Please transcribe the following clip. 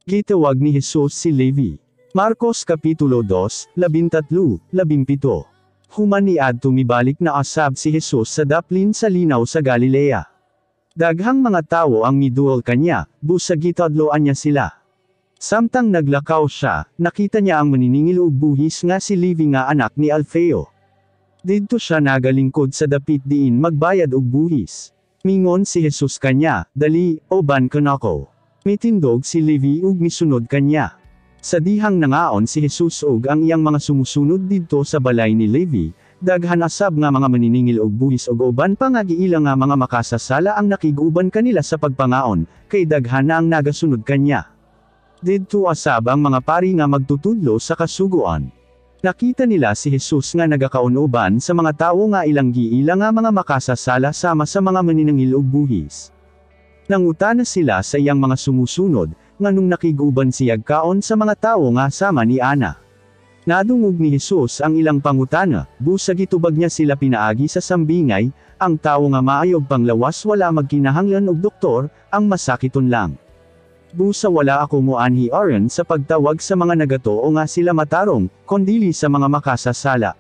Gitawag ni Jesus si Levi. Marcos Kapitulo 2, 13-17. Humaniad tumibalik na asab si Jesus sa daplin sa linaw sa Galilea. Daghang mga tao ang miduol kanya, busagitadloan niya sila. Samtang naglakaw siya, nakita niya ang maniningil og buhis nga si Levi nga anak ni Alfeo. Didto siya nagalingkod sa dapit diin magbayad og buhis. Mingon si Jesus kanya, dali, oban kanako. Mitindog si Levi ug misunod kanya. Sa dihang nangaon si Jesus ug ang iyang mga sumusunod didto sa balay ni Levi, daghan asab nga mga maniningil og buhis ug uban pa nga giila nga mga makasasala ang nakiguban kanila sa pagpangaon, kay daghan na ang nagasunod kanya. Didto asab ang mga pari nga magtutudlo sa kasugoan. Nakita nila si Jesus nga nagakaunuban sa mga tawo nga ilang giila nga mga makasasala sama sa mga maniningil og buhis. Nangutana sila sa iyang mga sumusunod, nganong nakiguban siyag kaon sa mga tawo nga sama ni Ana. Nadungog ni Jesus ang ilang pangutana, busag itubag niya sila pinaagi sa sambingay, ang tawo nga maayog panglawas wala magkinahanglan og doktor, ang masakiton lang. Busa wala ako moanhi aron sa pagtawag sa mga nagatoo nga sila matarong, kondili sa mga makasasala.